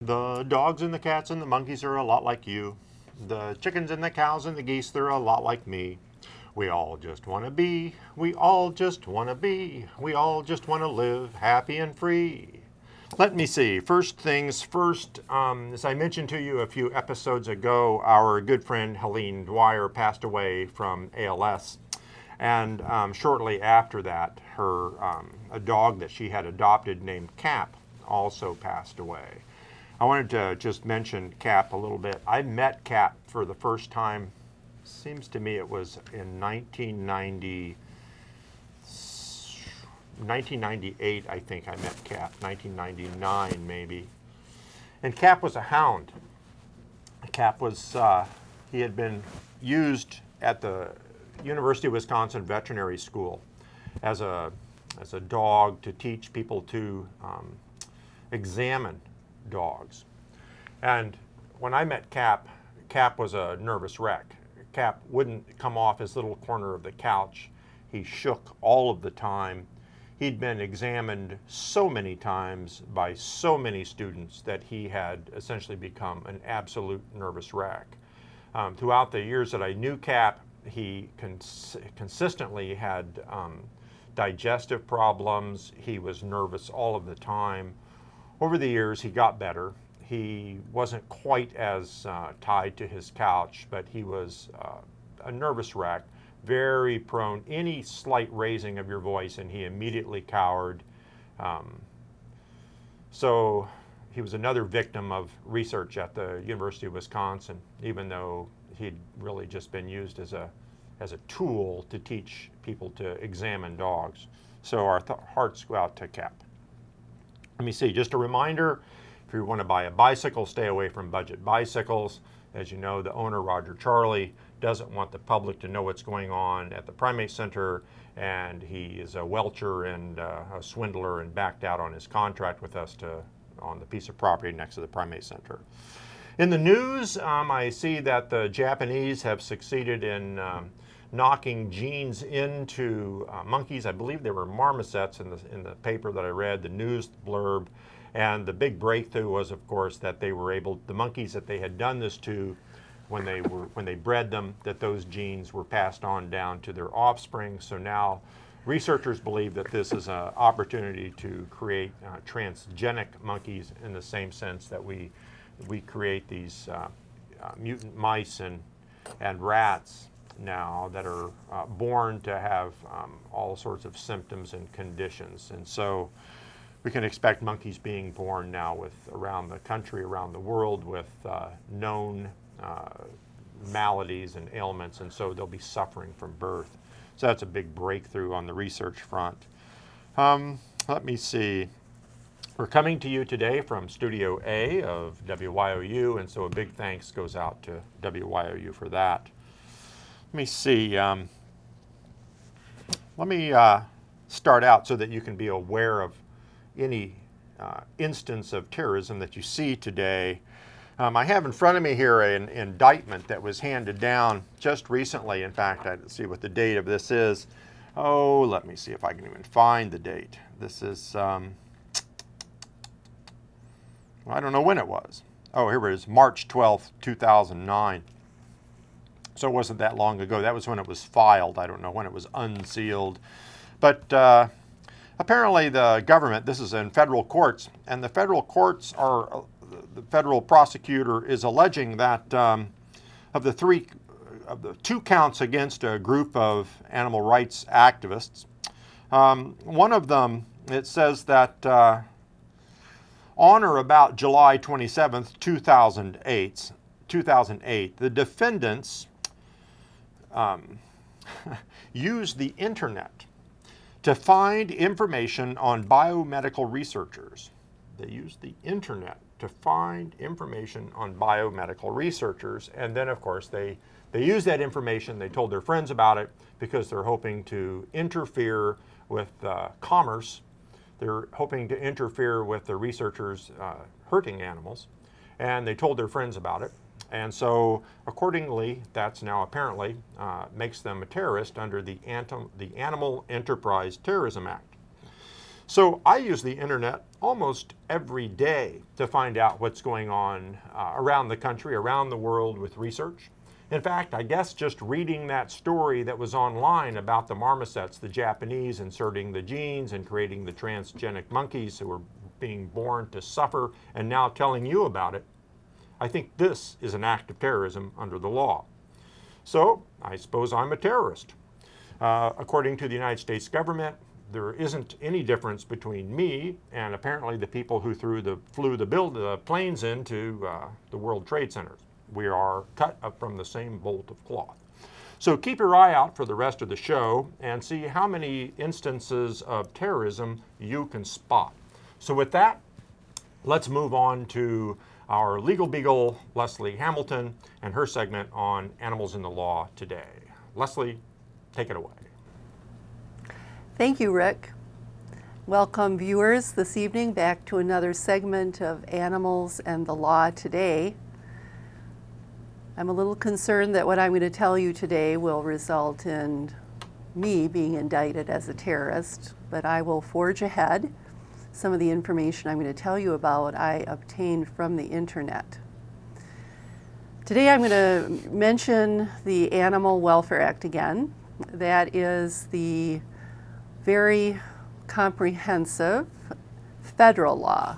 The dogs and the cats and the monkeys are a lot like you. The chickens and the cows and the geese, they're a lot like me. We all just want to be, we all just want to be, we all just want to live happy and free. Let me see. First things first, as I mentioned to you a few episodes ago, our good friend Helene Dwyer passed away from ALS. And shortly after that, a dog that she had adopted named Cap also passed away. I wanted to just mention Cap a little bit. I met Cap for the first time, seems to me it was in 1998, I think I met Cap, 1999 maybe. And Cap was a hound. Cap was, he had been used at the University of Wisconsin Veterinary School as a dog to teach people to examine dogs. And when I met Cap, Cap was a nervous wreck. Cap wouldn't come off his little corner of the couch. He shook all of the time. He'd been examined so many times by so many students that he had essentially become an absolute nervous wreck. Throughout the years that I knew Cap, he consistently had digestive problems. He was nervous all of the time. Over the years, he got better. He wasn't quite as tied to his couch, but he was a nervous wreck, very prone, any slight raising of your voice, and he immediately cowered. So he was another victim of research at the University of Wisconsin, even though he'd really just been used as a tool to teach people to examine dogs. So our hearts go out to Cap. Let me see, just a reminder, if you want to buy a bicycle, stay away from budget bicycles. As you know, the owner, Roger Charlie, doesn't want the public to know what's going on at the Primate Center, and he is a welcher and a swindler and backed out on his contract with us on the piece of property next to the Primate Center. In the news, I see that the Japanese have succeeded in knocking genes into monkeys. I believe they were marmosets in the paper that I read, the news blurb. And the big breakthrough was, of course, that they were able, the monkeys that they had done this to, when they bred them, that those genes were passed on down to their offspring. So now researchers believe that this is an opportunity to create transgenic monkeys in the same sense that we create these mutant mice and rats now that are born to have all sorts of symptoms and conditions. And so we can expect monkeys being born now around the country, around the world, with known maladies and ailments, and so they'll be suffering from birth. So that's a big breakthrough on the research front. Let me see. We're coming to you today from Studio A of WYOU, and so a big thanks goes out to WYOU for that. Let me see. Let me start out so that you can be aware of any instance of terrorism that you see today. I have in front of me here an indictment that was handed down just recently. In fact, let's see what the date of this is. Oh, let me see if I can even find the date. This is, well, I don't know when it was. Oh, here it is, March 12th, 2009. So it wasn't that long ago. That was when it was filed. I don't know when it was unsealed. But apparently the government, this is in federal courts, and the federal courts the federal prosecutor is alleging that of the two counts against a group of animal rights activists, one of them, it says that on or about July 27th, 2008, the defendants used the internet to find information on biomedical researchers. They used the internet to find information on biomedical researchers, and then of course they used that information, they told their friends about it because they're hoping to interfere with commerce. They're hoping to interfere with the researchers hurting animals, and they told their friends about it. And so accordingly, that's now apparently makes them a terrorist under the Animal Enterprise Terrorism Act. So I use the internet almost every day to find out what's going on around the country, around the world with research. In fact, I guess just reading that story that was online about the marmosets, the Japanese inserting the genes and creating the transgenic monkeys who were being born to suffer, and now telling you about it, I think this is an act of terrorism under the law. So I suppose I'm a terrorist. According to the United States government, there isn't any difference between me and apparently the people who flew the planes into the World Trade Centers. We are cut up from the same bolt of cloth. So keep your eye out for the rest of the show and see how many instances of terrorism you can spot. So with that, let's move on to our legal beagle, Leslie Hamilton, and her segment on animals in the law today. Leslie, take it away. Thank you, Rick. Welcome, viewers, this evening back to another segment of Animals and the Law Today. I'm a little concerned that what I'm going to tell you today will result in me being indicted as a terrorist, but I will forge ahead. Some of the information I'm going to tell you about I obtained from the internet. Today I'm going to mention the Animal Welfare Act again. That is the very comprehensive federal law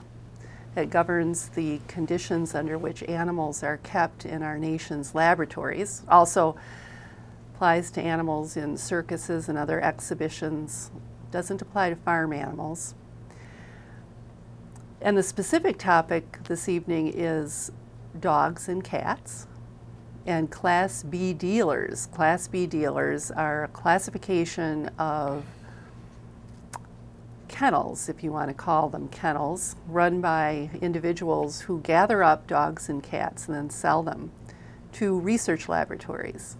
that governs the conditions under which animals are kept in our nation's laboratories. Also applies to animals in circuses and other exhibitions. Doesn't apply to farm animals. And the specific topic this evening is dogs and cats and Class B dealers. Class B dealers are a classification of kennels, if you want to call them kennels, run by individuals who gather up dogs and cats and then sell them to research laboratories.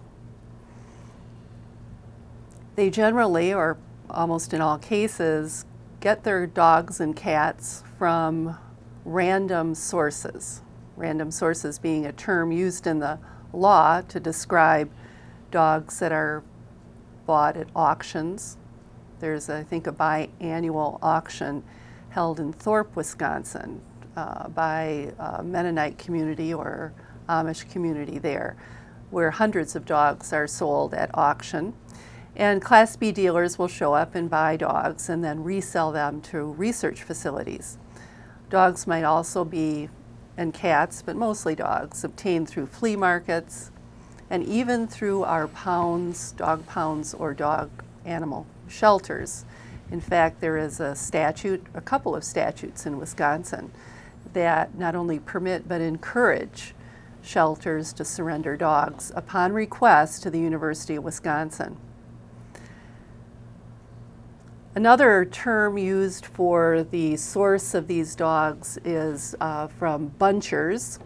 They generally, or almost in all cases, get their dogs and cats from random sources. Random sources being a term used in the law to describe dogs that are bought at auctions. There's, I think, a biannual auction held in Thorpe, Wisconsin, by a Mennonite community or Amish community there, where hundreds of dogs are sold at auction. And Class B dealers will show up and buy dogs and then resell them to research facilities. Dogs might also be, and cats, but mostly dogs, obtained through flea markets and even through our pounds, dog pounds, or dog animal shelters. In fact, there is a statute, a couple of statutes in Wisconsin that not only permit but encourage shelters to surrender dogs upon request to the University of Wisconsin. Another term used for the source of these dogs is from bunchers.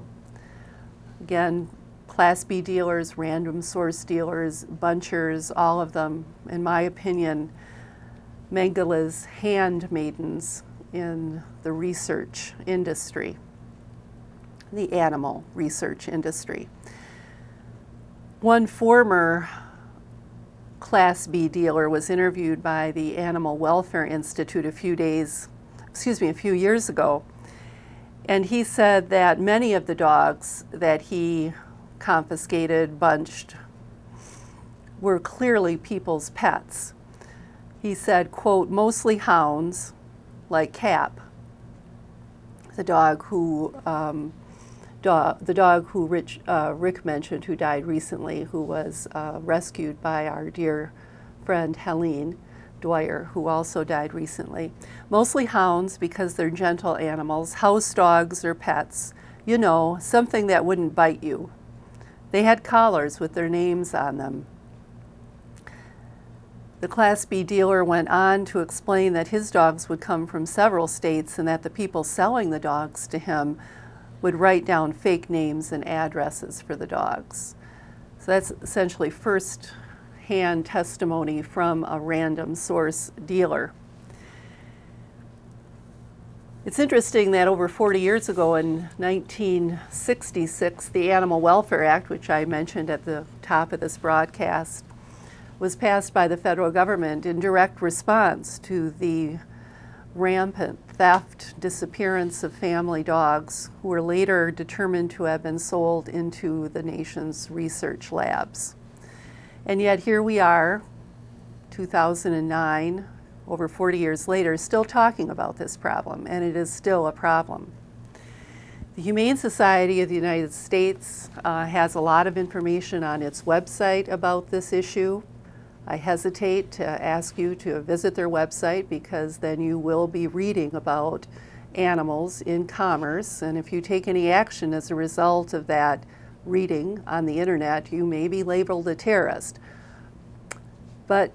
Again, Class B dealers, random source dealers, bunchers, all of them, in my opinion, Mengele's handmaidens in the research industry, the animal research industry. One former Class B dealer was interviewed by the Animal Welfare Institute a few years ago, and he said that many of the dogs that he confiscated, bunched, were clearly people's pets. He said, quote, mostly hounds, like Cap, the dog who Rick mentioned, who died recently, who was rescued by our dear friend Helene Dwyer, who also died recently. Mostly hounds because they're gentle animals, house dogs or pets, you know, something that wouldn't bite you. They had collars with their names on them. The Class B dealer went on to explain that his dogs would come from several states and that the people selling the dogs to him would write down fake names and addresses for the dogs. So that's essentially first-hand testimony from a random source dealer. It's interesting that over 40 years ago, in 1966, the Animal Welfare Act, which I mentioned at the top of this broadcast, was passed by the federal government in direct response to the rampant theft, disappearance of family dogs who were later determined to have been sold into the nation's research labs. And yet here we are, 2009, over 40 years later, still talking about this problem, and it is still a problem. The Humane Society of the United States has a lot of information on its website about this issue. I hesitate to ask you to visit their website because then you will be reading about animals in commerce, and if you take any action as a result of that reading on the internet, you may be labeled a terrorist. But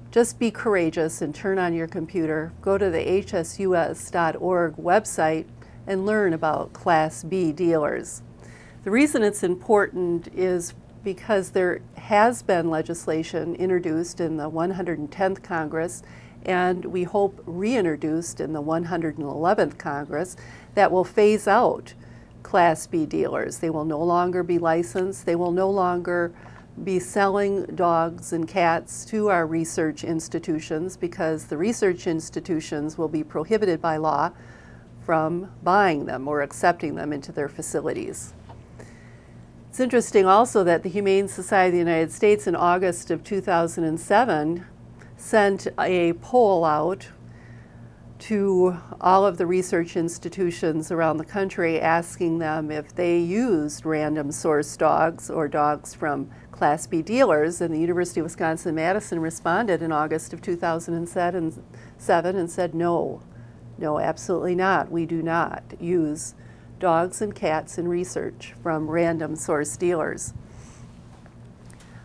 just be courageous and turn on your computer, go to the hsus.org website and learn about Class B dealers. The reason it's important is because there has been legislation introduced in the 110th Congress, and we hope reintroduced in the 111th Congress, that will phase out Class B dealers. They will no longer be licensed. They will no longer be selling dogs and cats to our research institutions because the research institutions will be prohibited by law from buying them or accepting them into their facilities. It's interesting also that the Humane Society of the United States in August of 2007 sent a poll out to all of the research institutions around the country asking them if they used random source dogs or dogs from Class B dealers, and the University of Wisconsin-Madison responded in August of 2007 and said no, absolutely not. We do not use dogs and cats in research from random source dealers.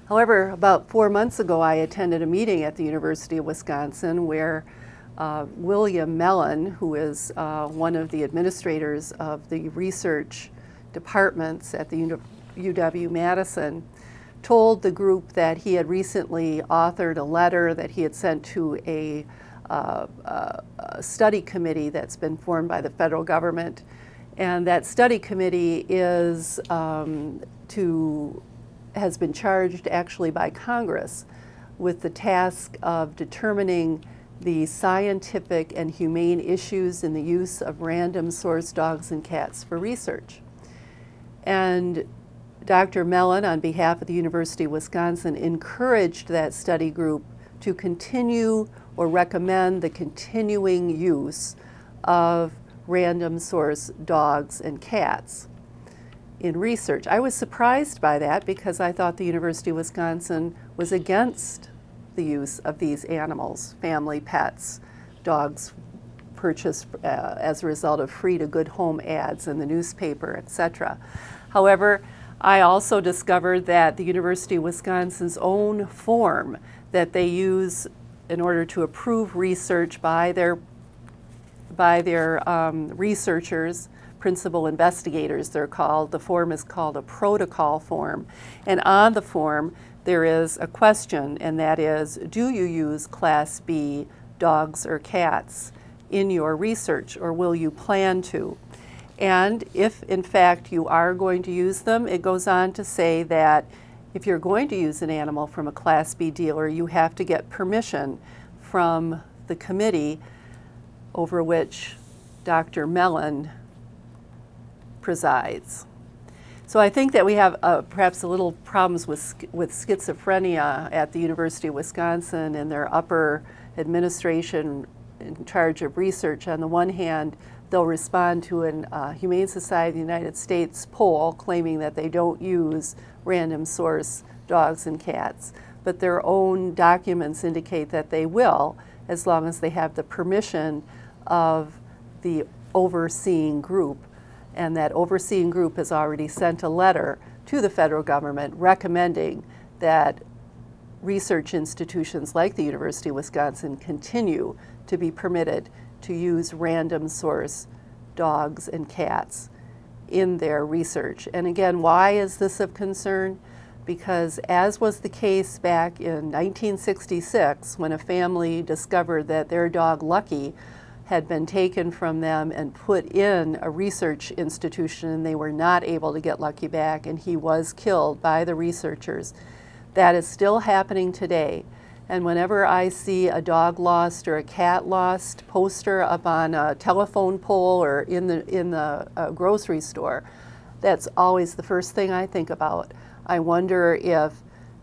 However, about 4 months ago, I attended a meeting at the University of Wisconsin where William Mellon, who is one of the administrators of the research departments at the UW-Madison, told the group that he had recently authored a letter that he had sent to a study committee that's been formed by the federal government. And that study committee has been charged actually by Congress with the task of determining the scientific and humane issues in the use of random source dogs and cats for research. And Dr. Mellon, on behalf of the University of Wisconsin, encouraged that study group to continue or recommend the continuing use of random source dogs and cats in research. I was surprised by that because I thought the University of Wisconsin was against the use of these animals, family pets, dogs purchased as a result of free to good home ads in the newspaper, etc. However, I also discovered that the University of Wisconsin's own form that they use in order to approve research by their researchers, principal investigators they're called. The form is called a protocol form. And on the form there is a question, and that is, do you use Class B dogs or cats in your research, or will you plan to? And if in fact you are going to use them, it goes on to say that if you're going to use an animal from a Class B dealer, you have to get permission from the committee over which Dr. Mellon presides. So I think that we have perhaps a little problems with schizophrenia at the University of Wisconsin and their upper administration in charge of research. On the one hand, they'll respond to a Humane Society of the United States poll claiming that they don't use random source dogs and cats, but their own documents indicate that they will, as long as they have the permission of the overseeing group. And that overseeing group has already sent a letter to the federal government recommending that research institutions like the University of Wisconsin continue to be permitted to use random source dogs and cats in their research. And again, why is this of concern? Because as was the case back in 1966, when a family discovered that their dog Lucky had been taken from them and put in a research institution, and they were not able to get Lucky back, and he was killed by the researchers. That is still happening today. And whenever I see a dog lost or a cat lost poster up on a telephone pole or in the grocery store, that's always the first thing I think about. I wonder if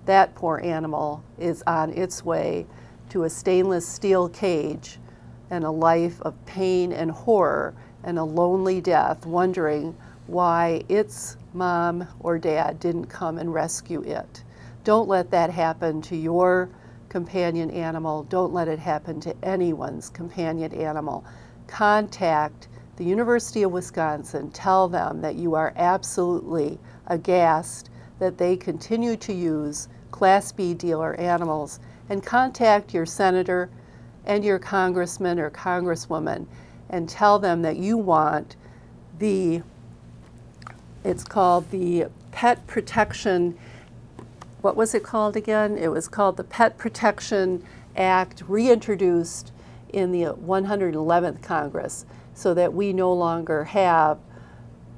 that poor animal is on its way to a stainless steel cage and a life of pain and horror and a lonely death, wondering why its mom or dad didn't come and rescue it. Don't let that happen to your companion animal. Don't let it happen to anyone's companion animal. Contact the University of Wisconsin. Tell them that you are absolutely aghast that they continue to use Class B dealer animals, and contact your senator and your congressman or congresswoman and tell them that you want it's called the Pet Protection, what was it called again? It was called the Pet Protection Act, reintroduced in the 111th Congress, so that we no longer have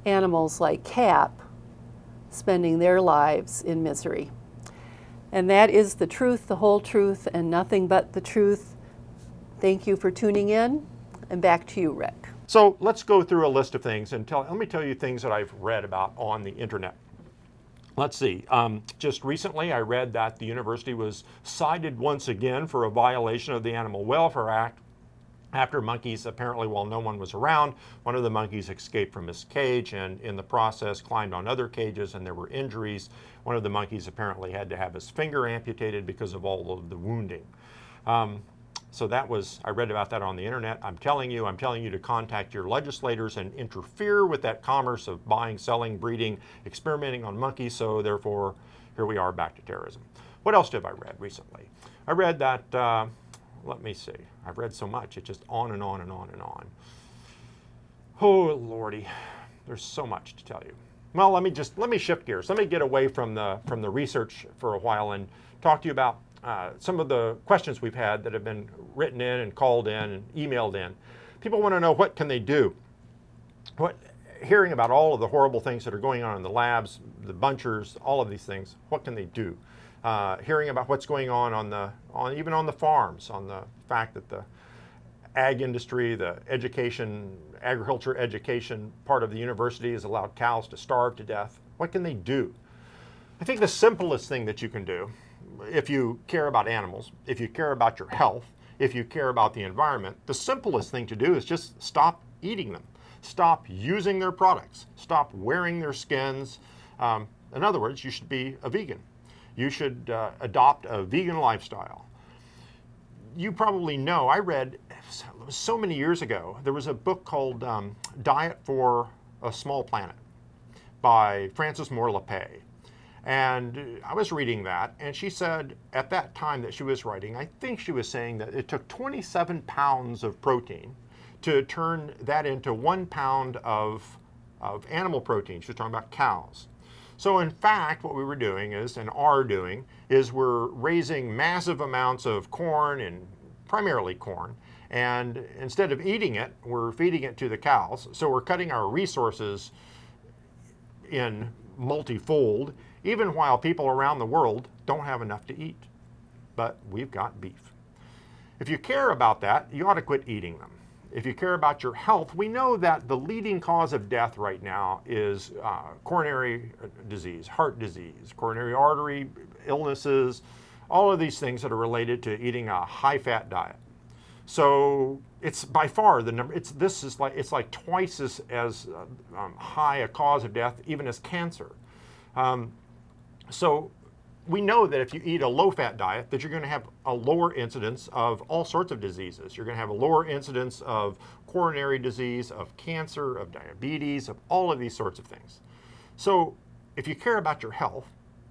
animals like Cap spending their lives in misery. And that is the truth, the whole truth, and nothing but the truth. Thank you for tuning in, and back to you, Rick. So let's go through a list of things and let me tell you things that I've read about on the internet. Let's see, just recently I read that the university was cited once again for a violation of the Animal Welfare Act after monkeys, apparently while no one was around, one of the monkeys escaped from his cage and in the process climbed on other cages and there were injuries. One of the monkeys apparently had to have his finger amputated because of all of the wounding. So that was, I read about that on the internet. I'm telling you to contact your legislators and interfere with that commerce of buying, selling, breeding, experimenting on monkeys. So therefore, here we are back to terrorism. What else have I read recently? I read that, let me see. I've read so much, it's just on and on and on and on. Oh, Lordy, there's so much to tell you. Well, let me shift gears. Let me get away from the research for a while and talk to you about some of the questions we've had that have been written in and called in and emailed in. People want to know, what can they do? Hearing about all of the horrible things that are going on in the labs, the bunchers, all of these things, what can they do? Hearing about what's going on even on the farms, on the fact that the ag industry, the agriculture education part of the university has allowed cows to starve to death. What can they do? I think the simplest thing that you can do, if you care about animals, if you care about your health, if you care about the environment, the simplest thing to do is just stop eating them. Stop using their products. Stop wearing their skins. In other words, you should be a vegan. You should adopt a vegan lifestyle. You probably know, I read so many years ago, there was a book called Diet for a Small Planet by Frances Moore Lappé. And I was reading that, and she said at that time that she was writing, I think she was saying that it took 27 pounds of protein to turn that into 1 pound of animal protein. She was talking about cows. So in fact, what we were doing is, and are doing, is we're raising massive amounts of corn, and primarily corn, and instead of eating it, we're feeding it to the cows. So we're cutting our resources in multifold, even while people around the world don't have enough to eat. But we've got beef. If you care about that, you ought to quit eating them. If you care about your health, we know that the leading cause of death right now is coronary disease, heart disease, coronary artery illnesses, all of these things that are related to eating a high-fat diet. So it's by far the number. It's like twice as high a cause of death, even as cancer. So we know that if you eat a low-fat diet, that you're going to have a lower incidence of all sorts of diseases. You're going to have a lower incidence of coronary disease, of cancer, of diabetes, of all of these sorts of things. So if you care about your health,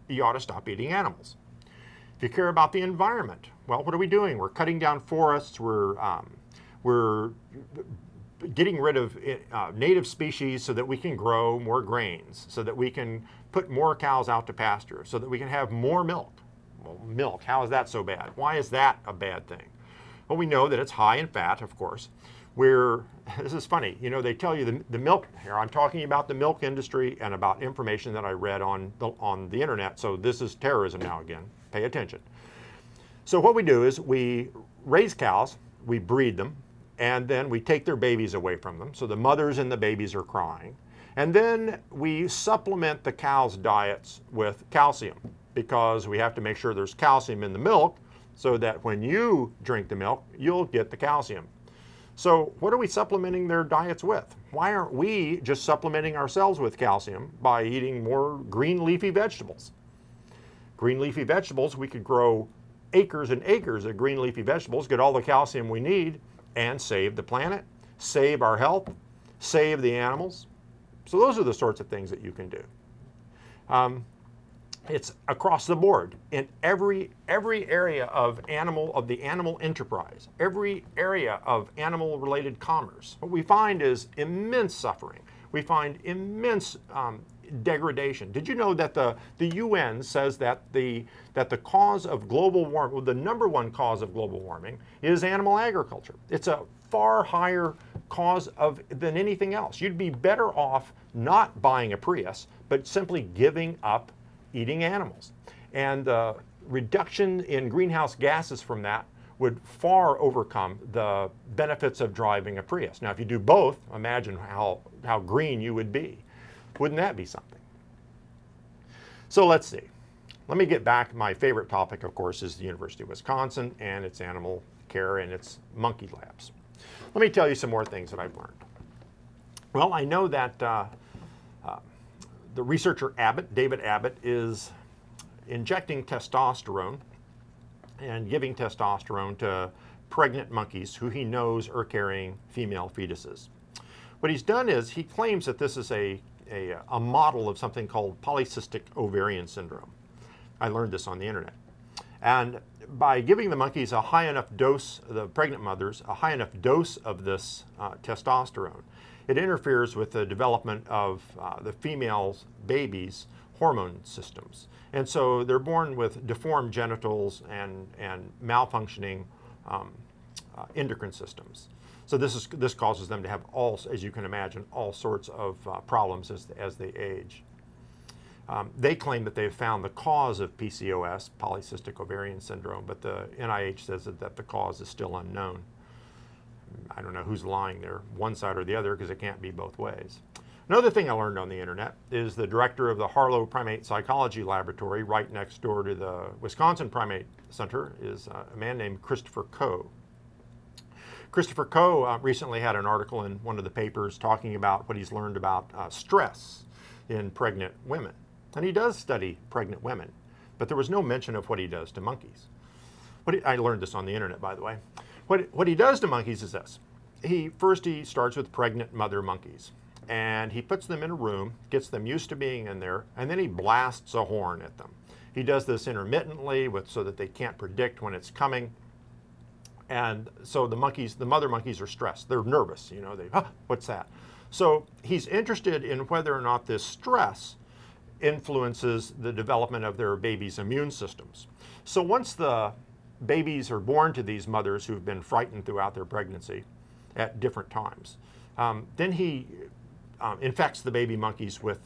you ought to stop eating animals. If you care about the environment, well, what are we doing? We're cutting down forests. We're getting rid of native species so that we can grow more grains, so that we can put more cows out to pasture, so that we can have more milk. Well, milk, how is that so bad? Why is that a bad thing? Well, we know that it's high in fat, of course. This is funny, you know, they tell you the milk, here I'm talking about the milk industry and about information that I read on the internet, so this is terrorism now again, pay attention. So what we do is we raise cows, we breed them, and then we take their babies away from them. So the mothers and the babies are crying. And then we supplement the cows' diets with calcium because we have to make sure there's calcium in the milk so that when you drink the milk, you'll get the calcium. So what are we supplementing their diets with? Why aren't we just supplementing ourselves with calcium by eating more green leafy vegetables? Green leafy vegetables, we could grow acres and acres of green leafy vegetables, get all the calcium we need, and save the planet, save our health, save the animals. So those are the sorts of things that you can do. It's across the board in every area of the animal enterprise, every area of animal-related commerce. What we find is immense suffering. We find immense degradation. Did you know that the UN says that the cause of global warming, well, the number one cause of global warming, is animal agriculture. It's a far higher cause than anything else. You'd be better off not buying a Prius, but simply giving up eating animals. And the reduction in greenhouse gases from that would far overcome the benefits of driving a Prius. Now, if you do both, imagine how green you would be. Wouldn't that be something? So let's see. Let me get back. My favorite topic, of course, is the University of Wisconsin and its animal care and its monkey labs. Let me tell you some more things that I've learned. Well, I know that the researcher David Abbott, is injecting testosterone and giving testosterone to pregnant monkeys who he knows are carrying female fetuses. What he's done is he claims that this is a model of something called polycystic ovarian syndrome. I learned this on the internet. And by giving the monkeys a high enough dose, the pregnant mothers, a high enough dose of this testosterone, it interferes with the development of the female's baby's hormone systems. And so they're born with deformed genitals and malfunctioning endocrine systems. So this causes them to have as you can imagine, all sorts of problems as they age. They claim that they've found the cause of PCOS, polycystic ovarian syndrome, but the NIH says that the cause is still unknown. I don't know who's lying there, one side or the other, because it can't be both ways. Another thing I learned on the internet is the director of the Harlow Primate Psychology Laboratory right next door to the Wisconsin Primate Center is a man named Christopher Coe. Christopher Coe recently had an article in one of the papers talking about what he's learned about stress in pregnant women. And he does study pregnant women, but there was no mention of what he does to monkeys. I learned this on the internet, by the way. What he does to monkeys is this. First he starts with pregnant mother monkeys, and he puts them in a room, gets them used to being in there, and then he blasts a horn at them. He does this intermittently so that they can't predict when it's coming. And so the mother monkeys are stressed. They're nervous, what's that? So he's interested in whether or not this stress influences the development of their babies' immune systems. So once the babies are born to these mothers who've been frightened throughout their pregnancy at different times, then he infects the baby monkeys with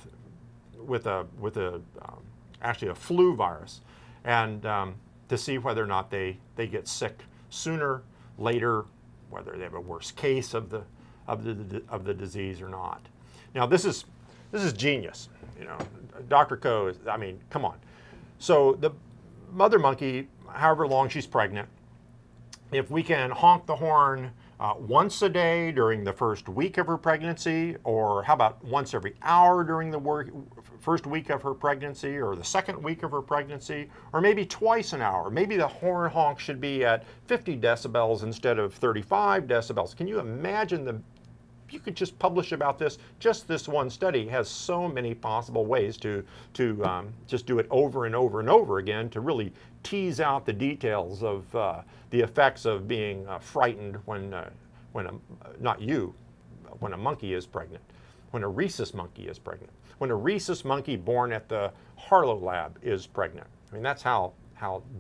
actually a flu virus, and to see whether or not they get sick sooner, later, whether they have a worse case of the disease or not. Now this is genius. Dr. Coe come on. So the mother monkey, however long she's pregnant, if we can honk the horn once a day during the first week of her pregnancy, or how about once every hour during the first week of her pregnancy, or the second week of her pregnancy, or maybe twice an hour. Maybe the horn honk should be at 50 decibels instead of 35 decibels. Can you imagine you could just publish about this. Just this one study has so many possible ways to just do it over and over and over again to really tease out the details of the effects of being frightened when a monkey is pregnant, when a rhesus monkey is pregnant, when a rhesus monkey born at the Harlow lab is pregnant. That's how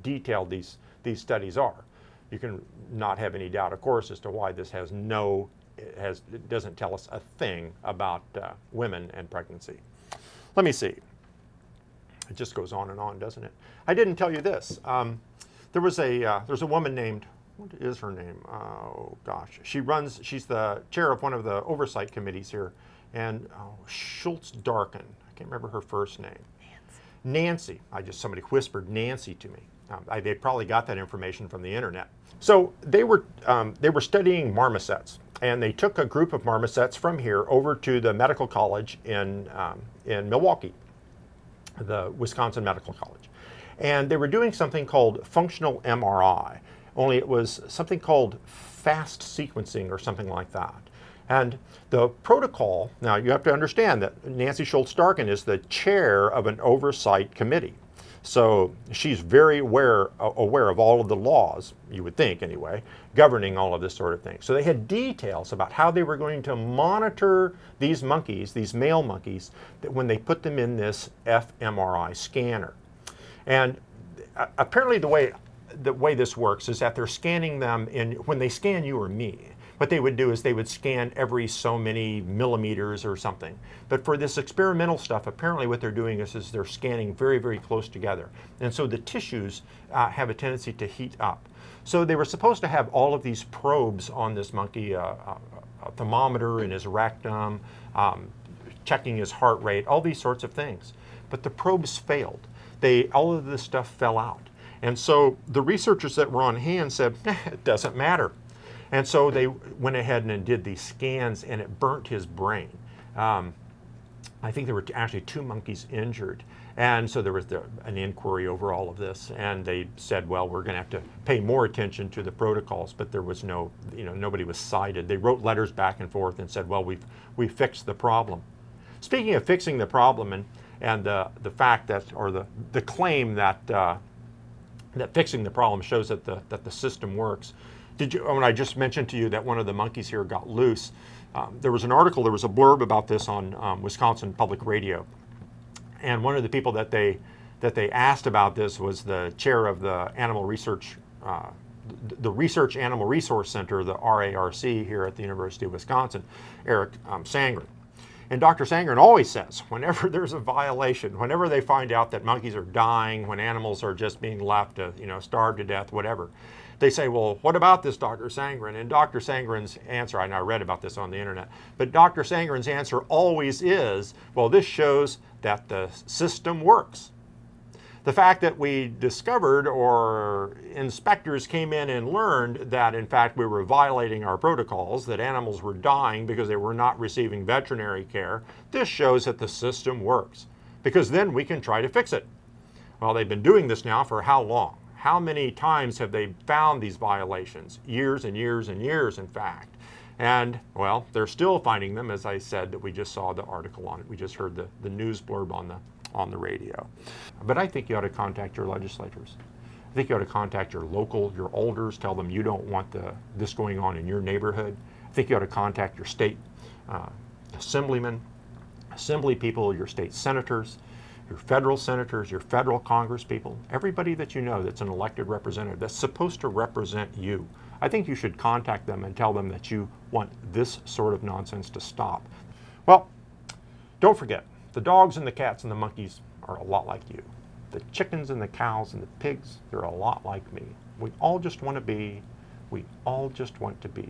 detailed these studies are. You can not have any doubt, of course, as to why this it doesn't tell us a thing about women and pregnancy. Let me see. It just goes on and on, doesn't it? I didn't tell you this. there's a woman named, what is her name? Oh gosh, she's the chair of one of the oversight committees here, and Schultz Darkin. I can't remember her first name. Nancy. Somebody whispered Nancy to me. They probably got that information from the internet. So they were studying marmosets, and they took a group of marmosets from here over to the medical college in Milwaukee, the Wisconsin Medical College, and they were doing something called functional MRI. Only it was something called fast sequencing or something like that. And the protocol, now you have to understand that Nancy Schultz Darkin is the chair of an oversight committee. So she's very aware of all of the laws, you would think anyway, governing all of this sort of thing. So they had details about how they were going to monitor these monkeys, these male monkeys, that when they put them in this fMRI scanner. And apparently the way this works is that they're scanning them when they scan you or me. What they would do is they would scan every so many millimeters or something. But for this experimental stuff, apparently what they're doing is they're scanning very, very close together. And so the tissues have a tendency to heat up. So they were supposed to have all of these probes on this monkey, a thermometer in his rectum, checking his heart rate, all these sorts of things. But the probes failed. All of this stuff fell out. And so the researchers that were on hand said, it doesn't matter. And so they went ahead and did these scans, and it burnt his brain. I think there were actually 2 monkeys injured. And so there was an inquiry over all of this, and they said, well, we're going to have to pay more attention to the protocols, but there was nobody was cited. They wrote letters back and forth and said, well, we've fixed the problem. Speaking of fixing the problem and the fact that, or the claim that fixing the problem shows that the system works. When I just mentioned to you that one of the monkeys here got loose, there was an article, there was a blurb about this on Wisconsin Public Radio. And one of the people that they asked about this was the chair of the animal research, the Research Animal Resource Center, the RARC here at the University of Wisconsin, Eric Sangren. And Dr. Sangren always says, whenever there's a violation, whenever they find out that monkeys are dying, when animals are just being left to, starve to death, whatever, they say, well, what about this, Dr. Sangren? And Dr. Sangren's answer, I read about this on the internet, but Dr. Sangren's answer always is, well, this shows that the system works. The fact that we discovered, or inspectors came in and learned that, in fact, we were violating our protocols, that animals were dying because they were not receiving veterinary care, this shows that the system works, because then we can try to fix it. Well, they've been doing this now for how long? How many times have they found these violations? Years and years and years, in fact. And, well, they're still finding them, as I said, that we just saw the article on it. We just heard the news blurb on the radio. But I think you ought to contact your legislators. I think you ought to contact your alders, tell them you don't want this going on in your neighborhood. I think you ought to contact your state assemblymen, assembly people, your state senators, your federal senators, your federal Congress people, everybody that you know that's an elected representative that's supposed to represent you. I think you should contact them and tell them that you want this sort of nonsense to stop. Well, don't forget, the dogs and the cats and the monkeys are a lot like you. The chickens and the cows and the pigs, they're a lot like me. We all just want to be, we all just want to be,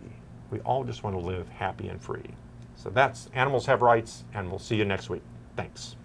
we all just want to live happy and free. So that's Animals Have Rights, and we'll see you next week. Thanks.